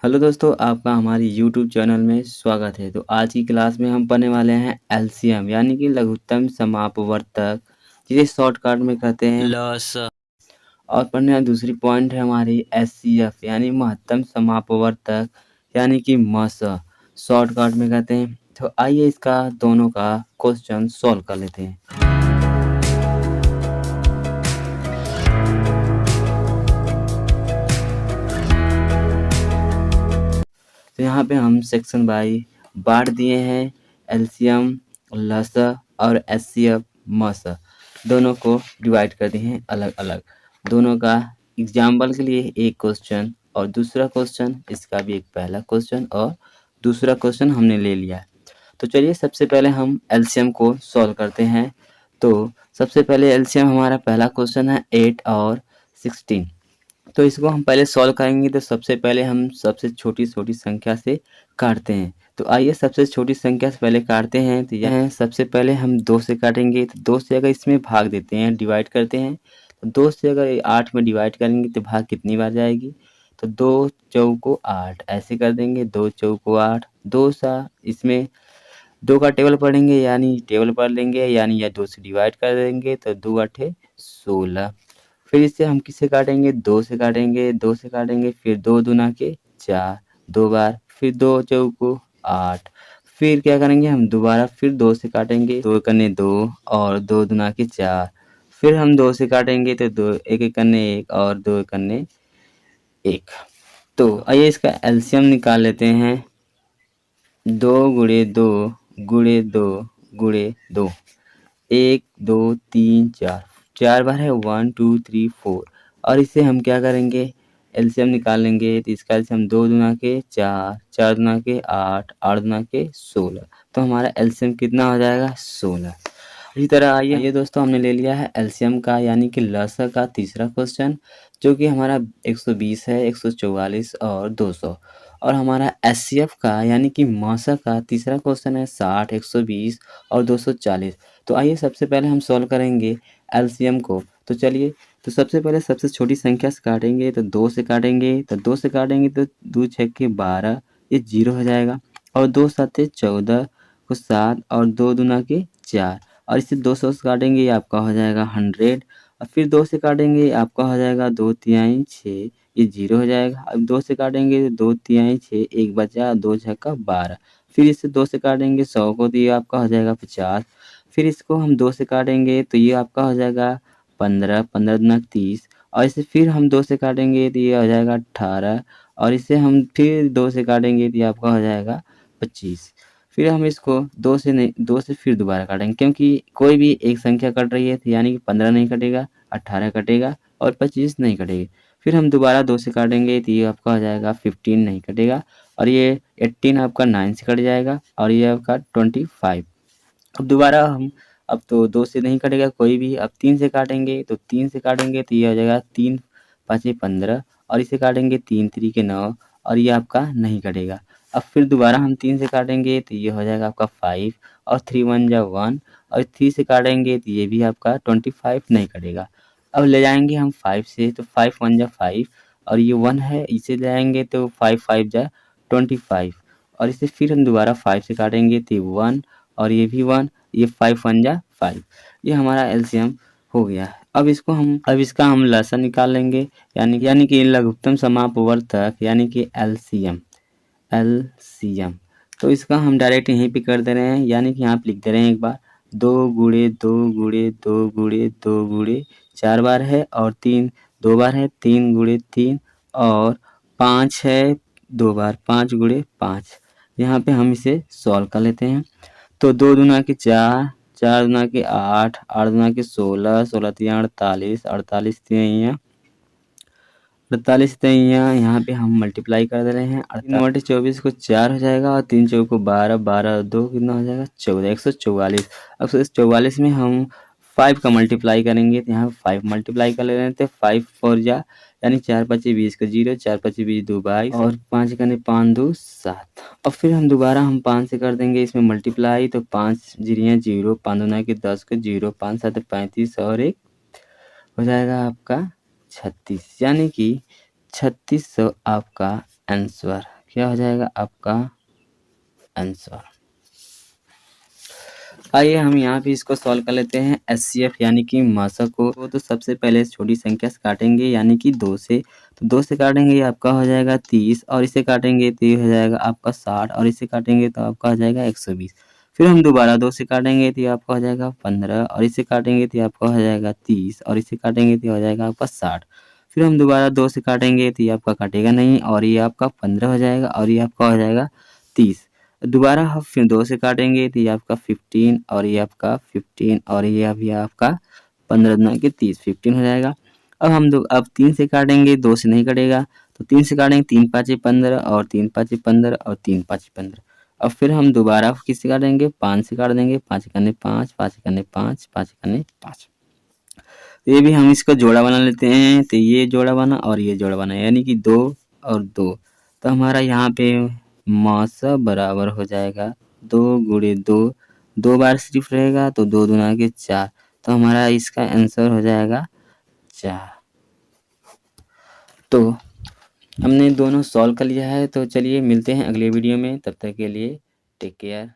Hello दोस्तों, आपका हमारी यूट्यूब चैनल में स्वागत है। तो आज की क्लास में हम पढ़ने वाले हैं एलसीएम यानी कि लघुत्तम समापवर्तक, जिसे शॉर्टकट में कहते हैं लस। और पढ़ने वाली दूसरी पॉइंट है हमारी एचसीएफ यानी महत्तम समापवर्तक यानी कि मस, शॉर्टकट में कहते हैं। तो आइए इसका दोनों का क्वेश्चन सॉल्व कर लेते हैं। तो यहाँ पे हम सेक्शन बाई बांट दिए हैं, एलसीएम, लस और एचसीएफ मस, दोनों को डिवाइड कर दिए हैं अलग अलग। दोनों का एग्जाम्पल के लिए एक क्वेश्चन और दूसरा क्वेश्चन, इसका भी एक पहला क्वेश्चन और दूसरा क्वेश्चन हमने ले लिया है। तो चलिए सबसे पहले हम एलसीएम को सॉल्व करते हैं। तो सबसे पहले एलसीएम हमारा पहला क्वेश्चन है 8 और 16। तो इसको हम पहले सॉल्व करेंगे। तो सबसे पहले हम सबसे छोटी छोटी संख्या से काटते हैं। तो आइए सबसे छोटी संख्या से पहले काटते हैं। तो यह है, सबसे पहले हम 2 से काटेंगे। तो 2 से अगर इसमें भाग देते हैं, डिवाइड करते हैं, तो 2 से अगर 8 में डिवाइड करेंगे तो भाग कितनी बार जाएगी? तो 2 चौको 8 ऐसे कर देंगे, 2 चौको 8, 2 सा इसमें 2 का टेबल पढ़ेंगे यानी टेबल पढ़ लेंगे, यानी या 2 से डिवाइड कर देंगे तो 2 अठे 16। फिर इससे हम किससे काटेंगे? 2 से काटेंगे, 2 से काटेंगे, फिर 2 दूना के 4, 2 बार, फिर 2 चौको 8। फिर क्या करेंगे हम? दोबारा फिर 2 से काटेंगे, 2 कन्ने 2 और 2 दूना के 4। फिर हम 2 से काटेंगे तो 2 एक एक कन्ने 1 और 2 कन्ने 1। तो आइए इसका एलसीएम निकाल लेते हैं। 2 गुणे 2 गुणे 2 गुणे 2, 1 2 3 4, 4 बार है 1 2 3 4। और इसे हम क्या करेंगे? एलसीएम निकाल लेंगे। तो इसका एलसीएम 2 दूना के 4, 4 दूना के 8, 8 दूना के 16। तो हमारा एलसीएम कितना हो जाएगा? 16। इसी तरह आइए दोस्तों, हमने ले लिया है एलसीएम का यानी कि लसा का तीसरा क्वेश्चन, जो कि हमारा 120 है, 144 और 200। और हमारा एचसीएफ का यानी कि मसा का तीसरा क्वेश्चन है 60, 120 और 240। तो आइए सबसे पहले हम सॉल्व करेंगे एलसीएम को। तो चलिए, तो सबसे पहले सबसे छोटी संख्या से काटेंगे। तो 2 से काटेंगे, तो 2 से काटेंगे तो 2 छक्के 12, ये 0 हो जाएगा। और 2 साते 14 को 7 और 2 दूना के 4। और इसे 200 से काटेंगे, ये आपका हो जाएगा 100। और फिर 2 से काटेंगे, ये आपका हो जाएगा 2 तिहाई 6, ये 0 हो जाएगा। अब 2 से काटेंगे तो 2 तिहाई 6, 1 बचा, 2 छक्का 12। फिर इसे 2 से काटेंगे 100 को, तो ये आपका हो जाएगा 50। फिर इसको हम 2 से काटेंगे तो ये आपका हो जाएगा 15, 15 दूना 30। और इसे फिर हम 2 से काटेंगे तो ये हो जाएगा 18। और इसे हम फिर 2 से काटेंगे तो ये आपका हो जाएगा 25। फिर हम इसको 2 से नहीं, 2 से फिर दोबारा काटेंगे, क्योंकि कोई भी एक संख्या कट रही है, तो यानी कि 15 नहीं कटेगा, 18 कटेगा और 25 नहीं कटेगी। फिर हम दोबारा 2 से काटेंगे तो ये आपका हो जाएगा 15 नहीं कटेगा। और ये 18 आपका 9 से कट जाएगा और ये आपका 25। अब दोबारा हम, अब तो 2 से नहीं कटेगा कोई भी, अब 3 से काटेंगे। तो 3 से काटेंगे तो ये हो जाएगा 3 5 15। और इसे काटेंगे 3 3 के 9 और ये आपका नहीं कटेगा। अब फिर दोबारा हम 3 से काटेंगे तो ये हो जाएगा आपका 5 और 3 1 जा 1। और 3 से काटेंगे तो ये भी आपका 25 नहीं कटेगा। अब ले जाएंगे हम 5 से, तो 5 1 जा 5 और ये 1 है, इसे ले जाएंगे तो 5 5 जा 25। और इसे फिर हम दोबारा 5 से काटेंगे तो 1 और ये भी 1, ये 5 1 जा 5। ये हमारा एलसीएम हो गया। अब इसका हम लसा निकाल लेंगे, यानी कि लघुत्तम समापवर्तक यानी कि एलसीएम। एलसीएम तो इसका हम डायरेक्ट यहीं पे कर दे रहे हैं, यानी कि यहाँ पे लिख दे रहे हैं एक बार। 2 गुणे 2 गुणे 2 गुणे 2 गुणे 4 बार है और 3 2 बार है, 3 गुणे 3 और 5 है 2 बार, 5 गुणे 5। यहाँ पे हम इसे सॉल्व कर लेते हैं। तो 2 दूना के 4, 4 दूना के 8, 8 दूना के 16, 16 तिया 48, 48 तिया 48 यहाँ पे हम मल्टीप्लाई कर दे रहे हैं। 3 24 को 4 हो जाएगा और 3 चौको को 12, 12 2 कितना हो जाएगा 14, 144। अब 144 में हम 5 का मल्टीप्लाई करेंगे, तो यहाँ 5 मल्टीप्लाई कर ले रहे थे। 5 4 जा यानी 4 25 20 का 0, 4 25 20 2 22 और 5 कने 5 2 7। और फिर हम दोबारा 5 से कर देंगे इसमें मल्टीप्लाई, तो 5 जीरियाँ 0, 5 दूना के 10 का 0, 5 7 35 और 1 हो जाएगा आपका 36, यानी कि 3600 आपका आंसर क्या हो जाएगा आपका आंसर। आइए हम यहाँ पे इसको सॉल्व कर लेते हैं। एचसीएफ यानी कि मासा को तो सबसे पहले छोटी संख्या से काटेंगे यानी कि 2 से, तो 2 से काटेंगे ये आपका हो जाएगा 30 और इसे काटेंगे तो ये हो जाएगा आपका 60 और इसे काटेंगे तो आपका हो जाएगा 120। फिर हम दोबारा 2 से काटेंगे तो ये आपका हो जाएगा 15 और इसे काटेंगे तो ये आपका हो जाएगा 30 और इसे काटेंगे तो ये हो जाएगा आपका 60। फिर हम दोबारा 2 से काटेंगे तो ये आपका काटेगा नहीं और ये आपका 15 हो जाएगा और ये आपका हो जाएगा 30। दोबारा हम फिर 2 से काटेंगे तो ये आपका 15 और ये आपका 15 और ये अभी आपका 15 दूना के 30 15 हो जाएगा। अब 3 से काटेंगे, 2 से नहीं कटेगा तो 3 से काटेंगे, 3 पाँचे 15 और 3 पाँचे 15 और 3 पाँचे 15। अब फिर हम दोबारा किससे काटेंगे, 5 से काट देंगे, 5 एकने 5, 5 एकने 5, 5 एकने 5। ये भी हम इसका जोड़ा बना लेते हैं, तो ये जोड़ा बना और ये जोड़ा बना यानी कि 2 और 2। तो हमारा यहाँ पे मासा बराबर हो जाएगा 2 गुणे 2, 2 बार सिर्फ रहेगा तो 2 दूना के 4, तो हमारा इसका आंसर हो जाएगा 4। तो हमने दोनों सॉल्व कर लिया है, तो चलिए मिलते हैं अगले वीडियो में, तब तक के लिए टेक केयर।